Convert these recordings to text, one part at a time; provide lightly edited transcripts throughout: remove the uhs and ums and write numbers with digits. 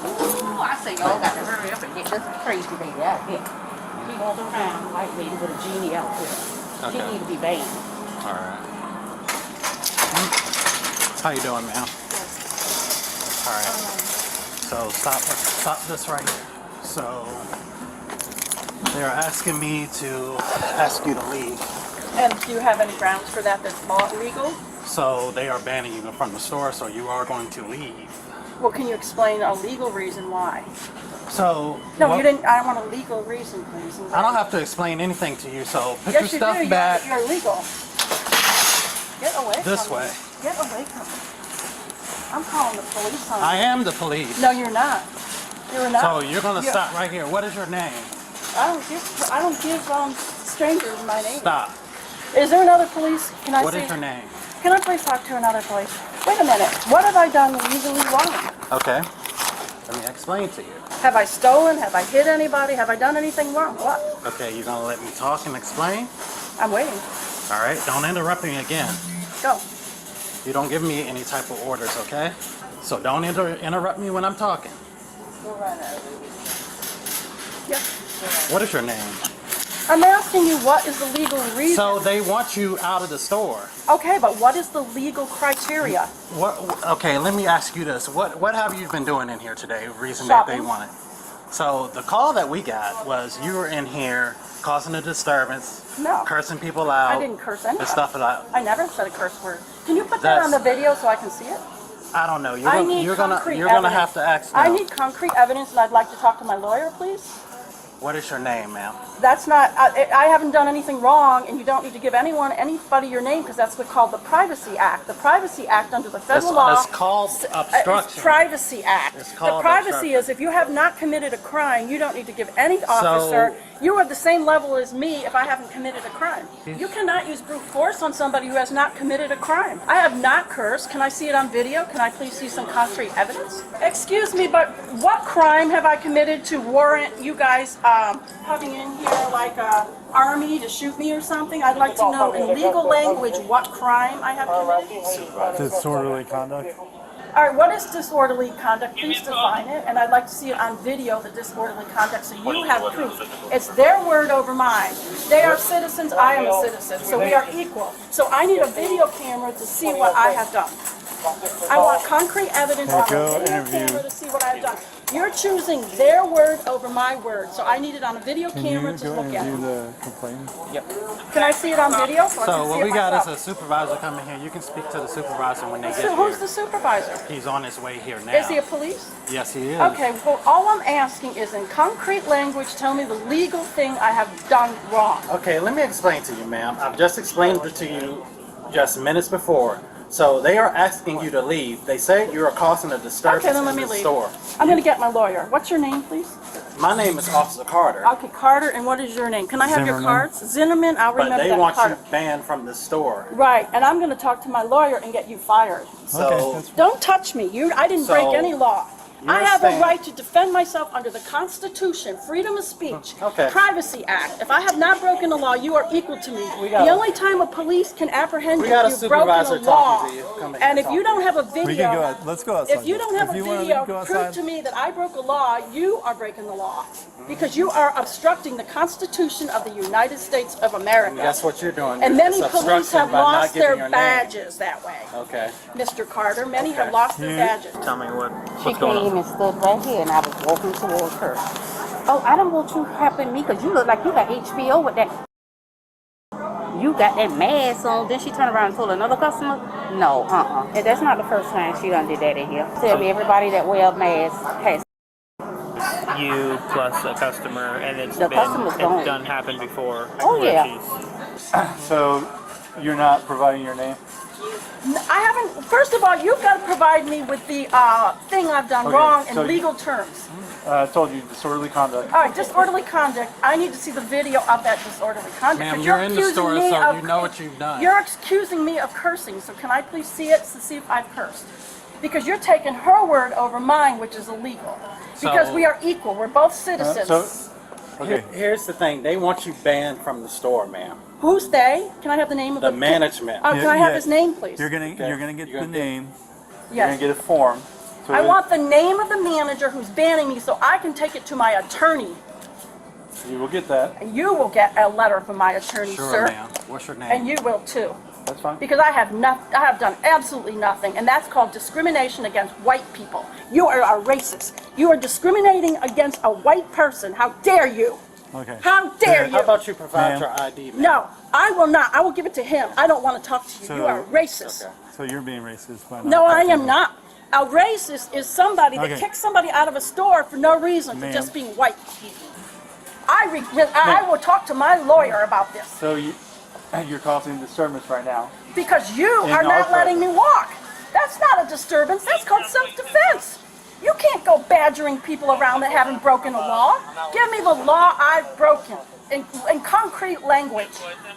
Ooh, I say y'all got to hurry up and get this crazy baby out of here. She goes around like lady with a genie outfit. She Okay. need to be banned. All right. How you doing, ma'am? All right. So stop this right here. So they're asking me to ask you to leave. And do you have any grounds for that that's legal? So they are banning you from the store, so you are going to leave. Well, can you explain a legal reason why? So No, you didn't. I want a legal reason, please. I don't have to explain anything to you, so put Yes, your stuff you do. back You're illegal. Get away this from way. me. Get away from me. I'm calling the police on I you. am the police. No, you're not. You're not. So you're going to stop right here. What is your name? I don't give strangers my name. Stop. Is there another police? Can I What see? is your name? Can I please talk to another police? Wait a minute. What have I done legally wrong? Okay. Let me explain to you. Have I stolen? Have I hit anybody? Have I done anything wrong? What? Okay, you're going to let me talk and explain? I'm waiting. All right, don't interrupt me again. Go. You don't give me any type of orders, okay? So don't interrupt me when I'm talking. Go right ahead. Yep. What is your name? I'm asking you what is the legal reason. So they want you out of the store. Okay, but what is the legal criteria? Okay, let me ask you this. What have you been doing in here today? Reason that they Shopping. want it. So the call that we got was you were in here causing a disturbance, No. cursing people out. I didn't curse anybody. And stuff like I never said a curse word. Can you put that on the video so I can see it? I don't know. I need concrete you're gonna evidence. have to ask I them. need concrete evidence, and I'd like to talk to my lawyer, please. What is your name, ma'am? That's not. I haven't done anything wrong, and you don't need to give anybody your name because that's what's called the Privacy Act. The Privacy Act under the federal law. It's called obstruction. It's Privacy Act. It's called the privacy obstruction. is if you have not committed a crime, you don't need to give any officer. You are the same level as me if I haven't committed a crime. You cannot use brute force on somebody who has not committed a crime. I have not cursed. Can I see it on video? Can I please see some concrete evidence? Excuse me, but what crime have I committed to warrant you guys coming in here like a army to shoot me or something? I'd like to know in legal language what crime I have committed. Disorderly conduct. All right, what is disorderly conduct? Please define it, and I'd like to see it on video, the disorderly conduct, so you have proof. It's their word over mine. They are citizens, I am a citizen, so we are equal. So I need a video camera to see what I have done. I want concrete evidence on a video camera to see what I have done. You're choosing their word over my word, so I need it on a video camera to look at. Can you go and the complaint? Yep. Can I see it on video? So I So can see what it we got is myself? a supervisor coming here. You can speak to the supervisor when they get So who's here. the supervisor? He's on his way here now. Is he a police? Yes, he is. Okay, well, all I'm asking is in concrete language, tell me the legal thing I have done wrong. Okay, let me explain to you, ma'am. I've just explained it to you just minutes before. So they are asking you to leave. They say you are causing a disturbance Okay, then let in me the leave. store. I'm going to get my lawyer. What's your name, please? My name is Officer Carter, Okay, Carter, and what is your name? Can I have your Zimmerman. cards? Zimmerman, I'll but remember they that. want Carter. you banned from the store. Right, and I'm going to talk to my lawyer and get you fired. So Okay, Don't touch me. I didn't So, break any law. I you're have a saying- right to defend myself under the Constitution, freedom of speech, Okay. Privacy Act. If I have not broken the law, you are equal to me. got The a- only time a police can apprehend We you got a if you've broken supervisor a law. talking to you. Come in And and if you talk. don't have a we can go video, out. Let's go outside. if you don't have a If you wanna video, go prove outside. to me that I broke a law, you are breaking the law. Because you are obstructing the Constitution of the United States of America. That's what you're doing. And You're many police obstructing have by not lost giving their your name. badges that way. Okay. Mr. Carter, many have Okay. lost their badges. Tell me She what's going came on. and stood right here, and I was walking towards her. Oh, I don't want you helping me because you look like you got HBO with that. You got that mask on. Then she turned around and told another customer, no, And that's not the first time she done did that in here. Tell me everybody that wear a mask has. You plus a customer, and it's The customer's gone. it's done happened before. Oh, where yeah. she's- So you're not providing your name? I haven't, first of all, you've got to provide me with the thing I've done Okay, wrong in so you- legal terms. I told you disorderly conduct. All right, disorderly conduct. I need to see the video of that disorderly conduct. Ma'am, 'cause you're in the accusing store, me so of- you know what you've done. You're accusing me of cursing, so can I please see it to see if I've cursed? Because you're taking her word over mine, which is illegal. Because So- we are equal. We're both citizens. Okay. Here's the thing. They want you banned from the store, ma'am. Who's they? Can I have the name of The the management. Can I have his name, please? You're gonna get You're the gonna name. Yes. You're gonna get a form. So So I want the name of the manager who's banning me so I can take it to my attorney. you will get that. And you will get a letter from my attorney, Sure, sir. ma'am. What's your name? And you will too. That's fine. Because I have done absolutely nothing, and that's called discrimination against white people. You are a racist. You are discriminating against a white person. How dare you? Okay. How dare you? How about you provide Ma'am. your ID, ma'am? No, I will not. I will give it to him. I don't want to talk to you. So- You are racist. Okay. So you're being racist by not No, I talking am to- not. A racist is somebody that Okay. kicks somebody out of a store for no reason, for Ma'am. just being white. I will talk to my lawyer about this. So you're causing disturbance right now. Because you In are our not letting me presence. walk. That's not a disturbance. That's called self-defense. You can't go badgering people around that haven't broken a law. Give me the law I've broken in concrete language.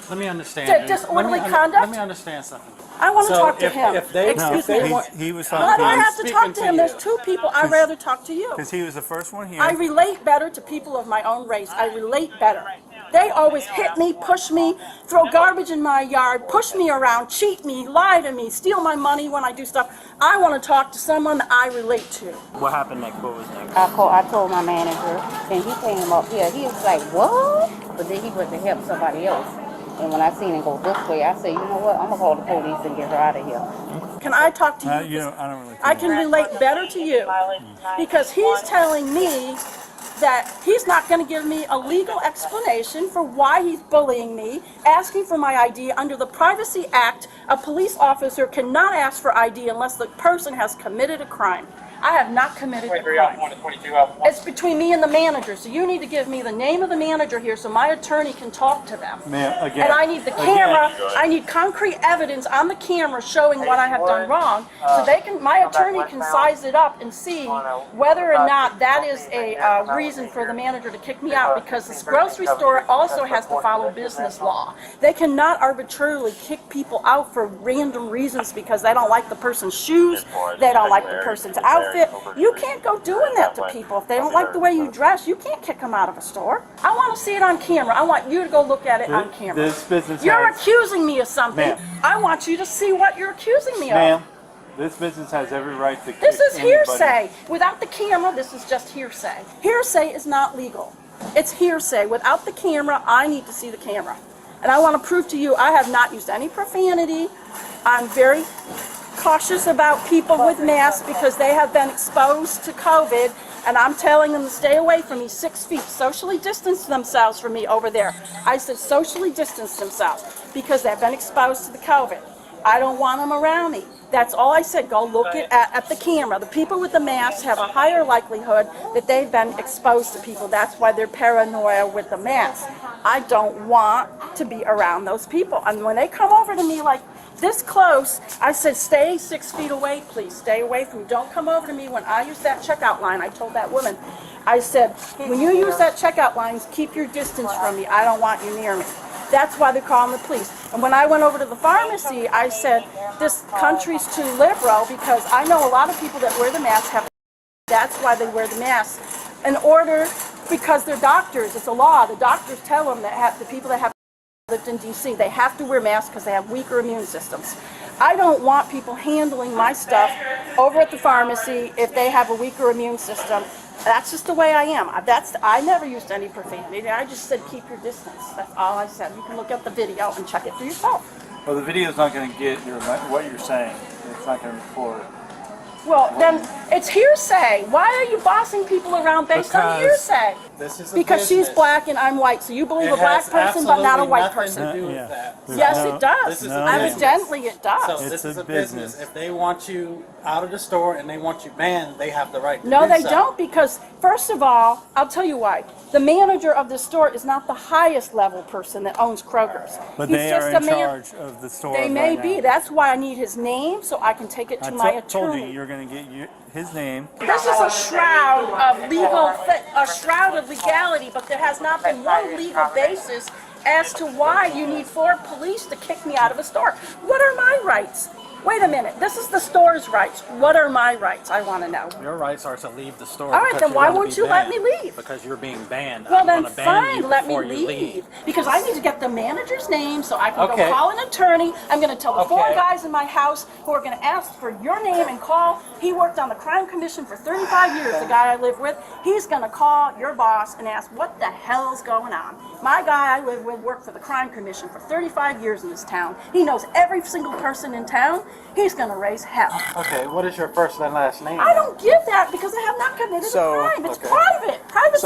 Let me understand. Did disorderly conduct? Let me understand something. I want to So talk to if- him. if they- No, Excuse me. he was Why do talking I to you have to talk to him? There's two people. I'd rather talk to you. because he was the first one here. I relate better to people of my own race. I relate better. They always hit me, push me, throw garbage in my yard, push me around, cheat me, lie to me, steal my money when I do stuff. I want to talk to someone that I relate to. What happened next? What was next? I told my manager, and he came up here. He was like, what? But then he went to help somebody else. And when I seen him go this way, I said, you know what? I'm going to call the police and get her out of here. Can I talk to you? You know, I don't really. I can relate better to you because he's telling me that he's not going to give me a legal explanation for why he's bullying me, asking for my ID. Under the Privacy Act, a police officer cannot ask for ID unless the person has committed a crime. I have not committed a crime. It's between me and the manager, so you need to give me the name of the manager here so my attorney can talk to them. Ma'am, again. And I need the camera, I need concrete evidence on the camera showing what I have done wrong, so they can, my attorney can size it up and see whether or not that is a reason for the manager to kick me out, because this grocery store also has to follow business law. They cannot arbitrarily kick people out for random reasons because they don't like the person's shoes, they don't like the person's outfit. You can't go doing that to people. If they don't like the way you dress, you can't kick them out of a store. I want to see it on camera. I want you to go look at it on camera. This business You're has, accusing me of something. Ma'am. I want you to see what you're accusing me of. ma'am, this business has every right to kick This is anybody. hearsay. Without the camera, this is just hearsay. Hearsay is not legal. It's hearsay. Without the camera, I need to see the camera. And I want to prove to you I have not used any profanity. I'm very cautious about people with masks because they have been exposed to COVID, and I'm telling them to stay away from me 6 feet, socially distance themselves from me over there. I said socially distance themselves because they've been exposed to the COVID. I don't want them around me. That's all I said. Go look at the camera. The people with the masks have a higher likelihood that they've been exposed to people. That's why they're paranoia with the mask. I don't want to be around those people. And when they come over to me like this close, I said, stay 6 feet away, please. Stay away from me. Don't come over to me when I use that checkout line. I told that woman, I said, when you use that checkout line, keep your distance from me. I don't want you near me. That's why they're calling the police. And when I went over to the pharmacy, I said, this country's too liberal because I know a lot of people that wear the mask have. That's why they wear the mask. In order, because they're doctors, it's a law. The doctors tell them that the people that have lived in D.C., they have to wear masks because they have weaker immune systems. I don't want people handling my stuff over at the pharmacy if they have a weaker immune system. That's just the way I am. I never used any profanity. I just said keep your distance. That's all I said. You can look at the video and check it for yourself. Well, the video's not going to get what you're saying. It's not going to record. Well, then it's hearsay. Why are you bossing people around based on Because hearsay? This is a Because she's business. black and I'm white, so you believe It a black has person but not a absolutely white nothing person. to do with Yeah. that. There's Yes, no- it does. This is No, a Evidently, it does. So It's this is a a business. business. If they want you out of the store and they want you banned, they have the right to No, do they so. don't, because first of all, I'll tell you why. The manager of the store is not the highest level person that owns Kroger's. But He's they just are a in man. charge of the store. They may right be. now. That's why I need his name so I can take it to my told you attorney. you're going to get his name. This is a shroud of a shroud of legality, but there has not been one legal basis as to why you need 4 police to kick me out of a store. What are my rights? Wait a minute. This is the store's rights. What are my rights? I want to know. Your rights are to leave the store. All right, because then you're why gonna won't be you let banned. me leave? Because you're being banned. Well, I'm then gonna ban you fine, let me before you leave. Because I need to get the manager's name so I can Okay. go call an attorney. I'm going to tell the 4 Okay. guys in my house who are going to ask for your name and call. He worked on the crime commission for 35 years, the guy I live with. He's going to call your boss and ask what the hell's going on. My guy I live with worked for the crime commission for 35 years in this town. He knows every single person in town. He's going to raise hell. Okay, what is your first and last name? I don't give that because I have not committed a crime. It's private. Privacy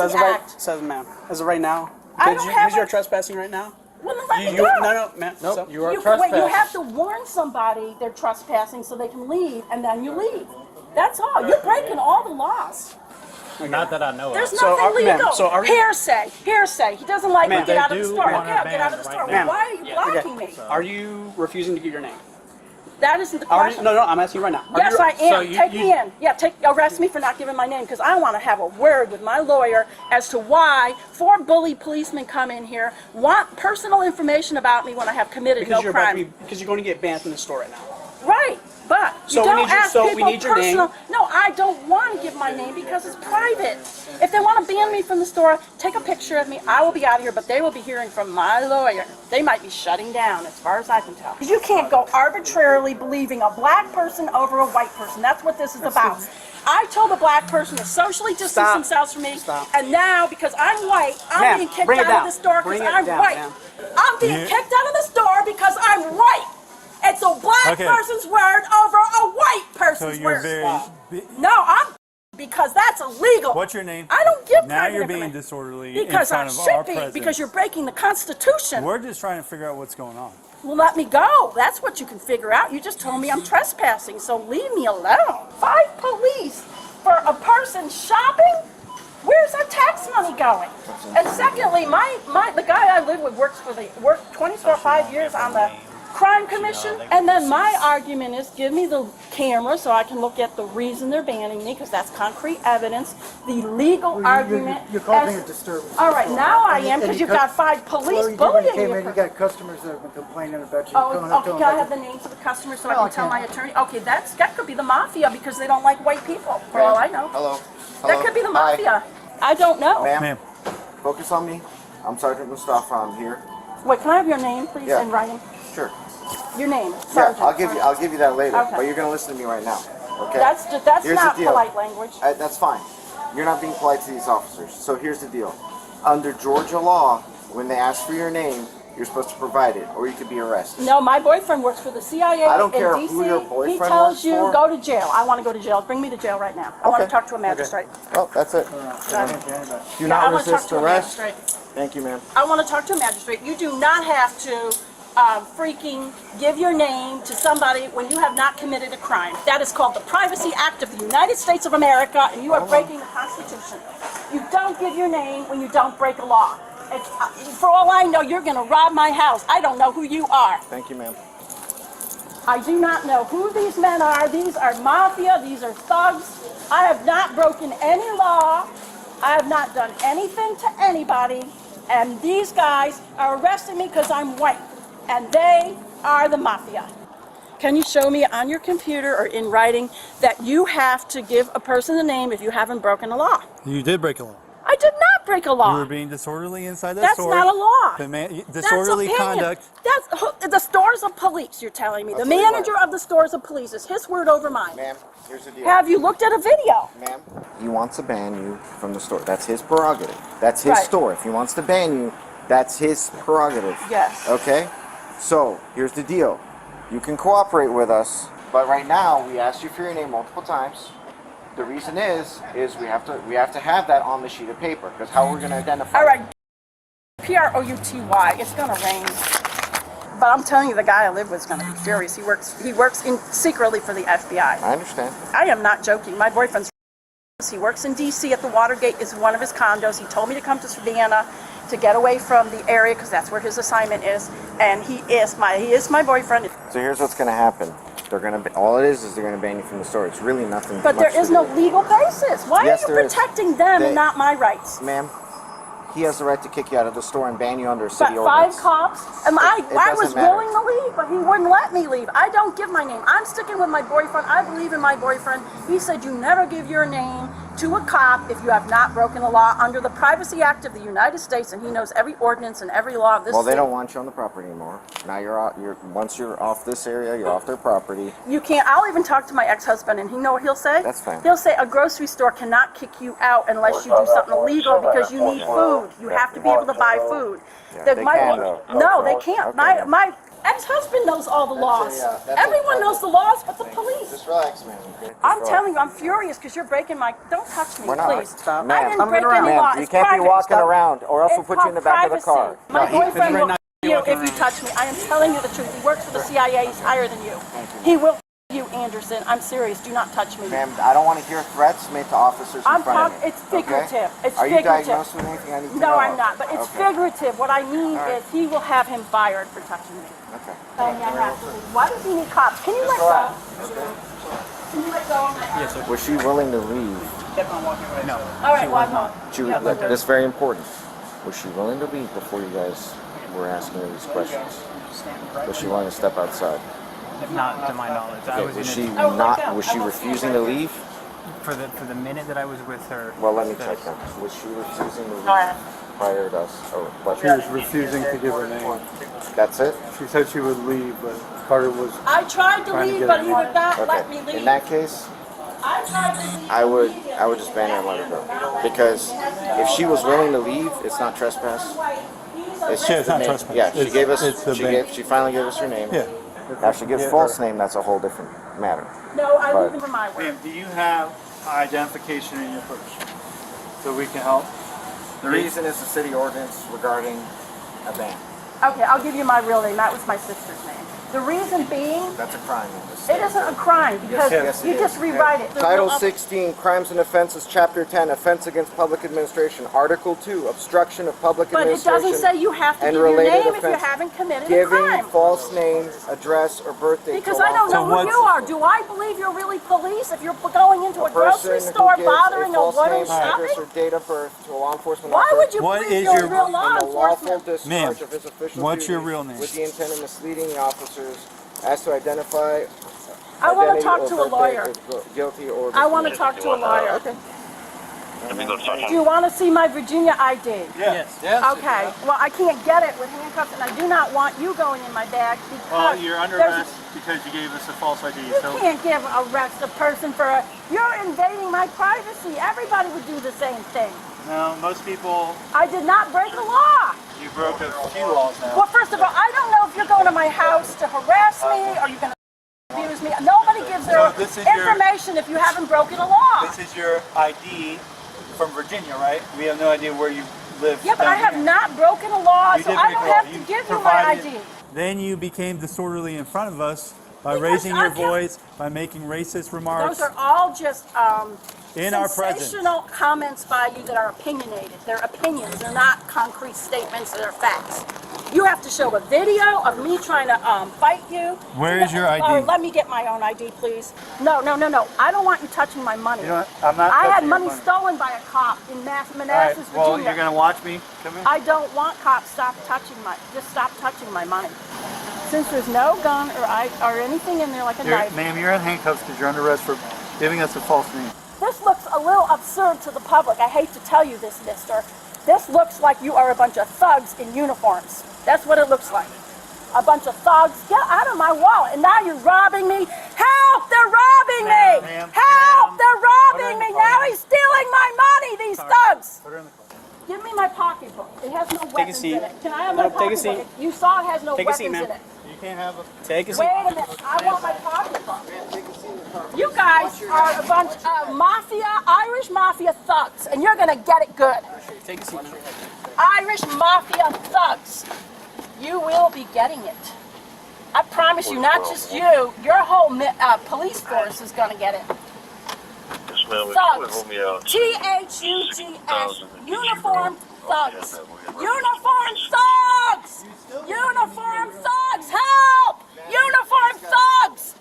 So Act. ma'am, as of right now, I don't have because you're a- trespassing right now. Well, then let me You, go. no, ma'am. Nope, So, you are Wait, trespassing. you have to warn somebody they're trespassing so they can leave, and then you leave. That's all. You're breaking all the laws. Not that I know There's of. So, nothing ma'am, legal. so are you- Hearsay. He doesn't like me. Ma'am, Get they out of the do store. want Okay, to I'll get out of the ban store. right Well, now. why are you blocking me? Are you refusing to give your name? That isn't the Are you, question. no, I'm asking you right now. Are Yes, you, I am. so you- Take me in. Yeah, arrest me for not giving my name because I want to have a word with my lawyer as to why 4 bully policemen come in here, want personal information about me when I have committed because no you're crime. because you're going to get banned from the store right now. Right, but So you we don't need your- ask so we people need your name. personal. No, I don't want to give my name because it's private. If they want to ban me from the store, take a picture of me. I will be out of here, but they will be hearing from my lawyer. They might be shutting down, as far as I can tell. Because you can't go arbitrarily believing a black person over a white person. That's what this is about. I told a black person to socially distance Stop. themselves from me, Stop. and now because I'm white, I'm Ma'am, being kicked bring it out of down. the store Bring because it I'm down, white. ma'am. I'm being kicked out of the store because I'm white. It's a black Okay. person's word over a white So person's you're word. very. No, I'm because that's illegal. What's your name? I don't give Now private you're being information. disorderly Because in I front of should our be, president. because you're breaking the Constitution. We're just trying to figure out what's going on. Well, let me go. That's what you can figure out. You just told me I'm trespassing, so leave me alone. 5 police for a person shopping? Where's our tax money going? And secondly, the guy I live with worked 5 years on the crime commission, and then my argument is give me the camera so I can look at the reason they're banning me, because that's concrete evidence. The legal argument. You're causing a disturbance. All right, now I am, because you've got 5 police Well, you bullying came you. in, you got customers that have been complaining about you. Oh, going up to okay, them can I like have the names of the customers so I No, can I tell my can't. attorney? Okay, that could be the mafia because they don't like white people, for all I know. Hello. That could be the Hi. mafia. I don't know. Ma'am, Ma'am. focus on me. I'm Sergeant Mustafa. I'm here. Wait, can I have your name, please, Yeah. in writing? Sure. Your name, Yeah, Sergeant. I'll give you that later. Okay. But you're gonna listen to me right now. Okay. That's Here's not the deal. polite language. That's fine. You're not being polite to these officers. So here's the deal. Under Georgia law, when they ask for your name, you're supposed to provide it, or you could be arrested. No, my boyfriend works for the CIA I don't care in DC. who your He boyfriend tells works you for. go to jail. I want to go to jail. Bring me to jail right now. I want to Okay. talk to a magistrate. Oh, that's it. Yeah, Do I not want to talk resist to a arrest. magistrate. Thank you, ma'am. I want to talk to a magistrate. You do not have to freaking give your name to somebody when you have not committed a crime. That is called the Privacy Act of the United States of America, and you are breaking the Constitution. You don't give your name when you don't break a law. It's, for all I know, you're going to rob my house. I don't know who you are. Thank you, ma'am. I do not know who these men are. These are mafia. These are thugs. I have not broken any law. I have not done anything to anybody. And these guys are arresting me because I'm white. And they are the mafia. Can you show me on your computer or in writing that you have to give a person a name if you haven't broken a law? You did break a law. I did not break a law. You were being disorderly inside that That's store. not a law. Disorderly That's opinion. conduct. That's the stores of police, you're telling me. I'll The tell you what. manager of the stores of police is his word over mine. Ma'am, here's the deal. Have you looked at a video? Ma'am, he wants to ban you from the store. That's his prerogative. That's his Right. store. If he wants to ban you, that's his prerogative. Yes. Okay? So, here's the deal. You can cooperate with us, but right now we asked you for your name multiple times. The reason is we have to have that on the sheet of paper, because how we're going to identify. All right. Prouty. It's gonna rain. But I'm telling you, the guy I live with is gonna be furious. He works secretly for the FBI. I understand. I am not joking. My boyfriend's. He works in DC at the Watergate. Is one of his condos. He told me to come to Savannah to get away from the area because that's where his assignment is. And he is my boyfriend. So here's what's going to happen. All it is they're going to ban you from the store. It's really nothing. But much there is to no do. legal basis. Why Yes, are you there is. protecting them and not my rights? Ma'am, he has the right to kick you out of the store and ban you under a city But 5 ordinance. cops, and I doesn't was matter. willing to leave, but he wouldn't let me leave. I don't give my name. I'm sticking with my boyfriend. I believe in my boyfriend. He said you never give your name to a cop if you have not broken the law under the Privacy Act of the United States, and he knows every ordinance and every law of this Well, they state. don't want you on the property anymore. Now you're out. Once you're off this area, you're off their property. You can't. I'll even talk to my ex-husband, and you know what he'll say? That's fine. He'll say a grocery store cannot kick you out unless you do something illegal because you need food. You have to be able to buy food. Yeah, That they my- can, though. No, they can't. Okay. My ex-husband knows all the laws. that's Everyone knows the laws but the police. Just relax, man. Okay? I'm telling you, I'm furious because you're breaking my. Don't touch me, We're not. please. Stop. I Ma'am, didn't break any Ma'am, law. you It's can't be private. walking around, or else we'll It's put you in the back of the car. called privacy. My boyfriend right will now kill you if you touch me. I am telling you the truth. He works for the CIA. He's higher than you. He will kill you, Anderson. I'm serious. Do not touch me. Ma'am, I don't want to hear threats made to officers in I'm front of talking. me. It's figurative. Okay? It's Are you figurative. diagnosed with anything I need to know? No, I'm not. But it's Okay. figurative. What I mean is he will have him fired for touching me. Okay. And I have to leave. Why does he need cops? Can you let go? Can you let go of my arm? Was she willing to leave? No. All right, well, I'm not. Look, this is very important. Was she willing to leave before you guys were asking her these questions? Was she willing to step outside? Not to my knowledge. I Okay, was was in she it not? Was she refusing to leave? for the minute that I was with her. Well, let me check that. Was she refusing to leave prior to us? Or what? She was refusing to give her name. That's it? She said she would leave, but Carter was. I tried to Trying to leave, get but it. he would not let Okay. me leave. In that case, I tried to leave. I would just ban her and let her go. Because if she was willing to leave, it's not trespass. It's Yeah, it's not the name. trespass. Yeah, she It's- gave us. it's the ban. She finally gave us her name. Yeah. Now, if she gives Yeah, false her. name, that's a whole different matter. No, I But- leave him for my work. Ma'am, do you have identification in your purse so we can help? The reason is the city ordinance regarding a ban. Okay, I'll give you my real name. That was my sister's name. The reason being, That's a crime in this it state. isn't a crime because Yes, you it just is. rewrite it. Title 16, Crimes and Offenses, Chapter 10, Offense Against Public Administration. Article 2, Obstruction of Public But it Administration. doesn't say you have to and give your related name if you offense. haven't committed a Giving crime. false name, address, or birthday. Because to I don't know lawful- who you are. Do I believe you're really police if you're going into a grocery person store who gives bothering a false woman name, address, shopping? or date of birth to a law enforcement Why officer would you What believe is you're your- real law in the lawful enforcement? discharge Ma'am, of his official what's your duties real name? with the intent of misleading the officers as to identify I want to identity talk or to a birthday lawyer. as guilty or I want to talk to a lawyer. Okay. Do you want to see my Virginia ID? Yes. Okay. Well, I can't get it with handcuffs, and I do not want you going in my bag because Well, you're under there's- arrest because you gave us a false ID. You So can't give arrest a person for a. You're invading my privacy. Everybody would do the same thing. no, most people, I did not break the law. you broke a few laws now. Well, first of all, I don't know if you're going to my house to harass me or you're going to abuse me. Nobody gives their So this is your- information if you haven't broken a law. This is your ID from Virginia, right? We have no idea where you live. Yeah, but down I have here. not broken a law, You so did I break don't a law. have to You give you my provided- ID. Then you became disorderly in front of us by Because raising I your can't- voice, by making racist remarks. Those are all just In our presence. sensational comments by you that are opinionated. They're opinions. They're not concrete statements. They're facts. You have to show a video of me trying to fight you. Where is your ID? Oh, let me get my own ID, please. No. I don't want you touching my money. You know what? I'm not I had touching your money stolen by a cop in All right, Manassas, well, Virginia. you're going to watch me? Come here. I don't want cops stop touching my money. Since there's no gun or anything in there like a knife. Ma'am, you're in handcuffs because you're under arrest for giving us a false name. This looks a little absurd to the public. I hate to tell you this, mister. This looks like you are a bunch of thugs in uniforms. That's what it looks like. A bunch of thugs. Get out of my wallet. And now you're robbing me. Help! They're robbing me! Ma'am, Help! ma'am. They're robbing Put her in me! the car. Now he's stealing my money, these thugs! Put her in the car. Give me my pocketbook. It has no weapons seat. in it. Can I have No, my take a pocketbook? seat. You saw it has no Take a weapons seat, in ma'am. it. You can't have a... Take a seat. Wait a minute. I want my pocketbook. You guys are a bunch of Irish mafia thugs, and you're gonna get it good. Take a seat. Irish mafia thugs. You will be getting it. I promise you, not just you, your whole police force is gonna get it. Thugs. Thugs. Uniform thugs. Uniform thugs! Uniform thugs! Help! Uniform thugs!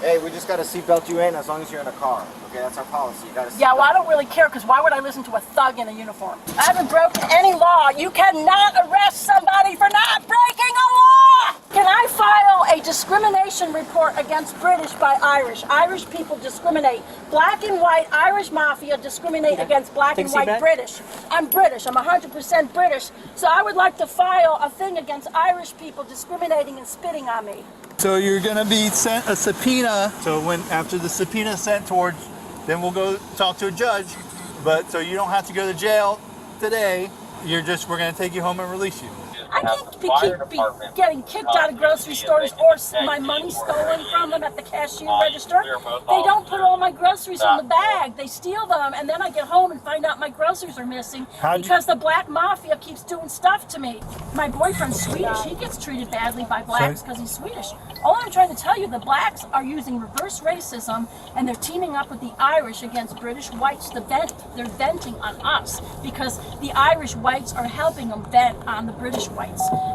Hey, we just gotta seatbelt you in as long as you're in a car. Okay, that's our policy. You gotta. Yeah, well, I don't really care, because why would I listen to a thug in a uniform? I haven't broken any law. You cannot arrest somebody for not breaking a law! Can I file a discrimination report against British by Irish? Irish people discriminate. Black and white Irish mafia discriminate against black and white British. I'm British. I'm 100% British. So I would like to file a thing against Irish people discriminating and spitting on me. So you're gonna be sent a subpoena. So when after the subpoena is sent towards, then we'll go talk to a judge. But so you don't have to go to jail today. We're gonna take you home and release you. I can't be getting kicked out of grocery stores or my money stolen from them at the cashier register. They don't put all my groceries in the bag. They steal them, and then I get home and find out my groceries are missing because the black mafia keeps doing stuff to me. My boyfriend's Swedish. He gets treated badly by blacks because he's Swedish. All I'm trying to tell you, the blacks are using reverse racism, and they're teaming up with the Irish against British whites. They're venting on us because the Irish whites are helping them vent on the British whites.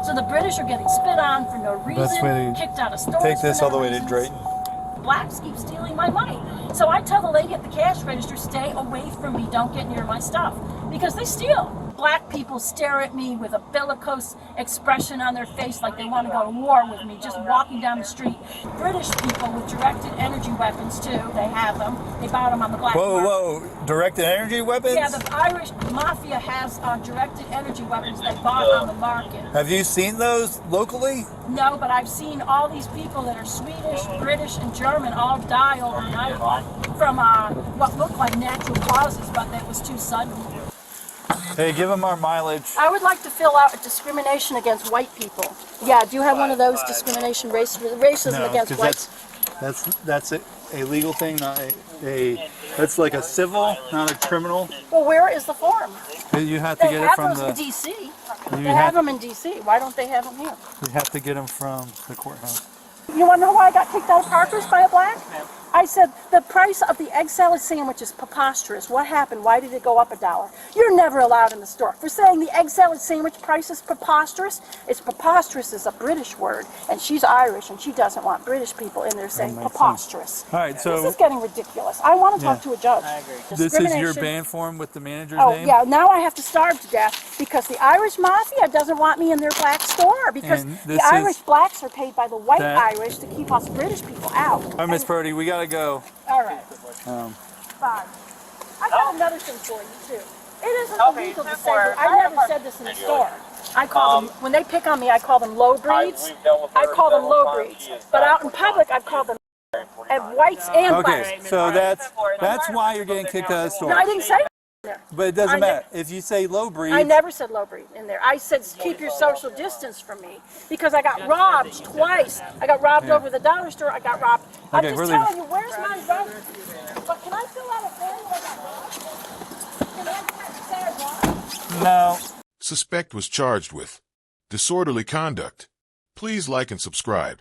So the British are getting spit on for no reason, kicked out of stores. Take this for all no the way to reasons. Drayton. Blacks keep stealing my money. So I tell the lady at the cash register, stay away from me, don't get near my stuff, because they steal. Black people stare at me with a bellicose expression on their face like they want to go to war with me, just walking down the street. British people with directed energy weapons too, they have them. They bought them on the black market. Whoa. Directed energy weapons? Yeah, the Irish mafia has directed energy weapons they bought on the market. Have you seen those locally? No, but I've seen all these people that are Swedish, British, and German all die overnight from what looked like natural causes, but that was too sudden. Hey, give them our mileage. I would like to fill out a discrimination against white people. Yeah, do you have one of those discrimination racism against whites? That's a legal thing, not that's like a civil, not a criminal. Well, where is the form? You have to get it from They have those in D.C. You They have them in D.C. Why don't they have them here? You have to get them from the courthouse. You want to know why I got kicked out of Parker's by a black? I said, the price of the egg salad sandwich is preposterous. What happened? Why did it go up $1? You're never allowed in the store. For saying the egg salad sandwich price is preposterous, it's preposterous is a British word, and she's Irish, and she doesn't want British people in there saying preposterous. All right, so this is getting ridiculous. I want to talk to a judge. I agree. this is your band form with the manager's Oh, name? yeah, now I have to starve to death because the Irish mafia doesn't want me in their black store because And the this Irish is blacks are paid by the white that- Irish to keep us British people out. All right, Miss Purdy, we gotta go. All right. Fine. I got another thing for you, too. It isn't illegal to say that. I never said this in the store. I call them, when they pick on me, I call them low breeds. I call them low breeds. But out in public, I call them whites and blacks. Okay, so that's why you're getting kicked out of the store. No, I didn't say that there. But it doesn't matter. If you say low breed, I never said low breed in there. I said keep your social distance from me because I got robbed twice. I got robbed over the dollar store. I got robbed. I'm Okay, just we're telling leaving. you, where's my vote? But can I fill out a form? Can I say I won? no. Suspect was charged with disorderly conduct. Please like and subscribe.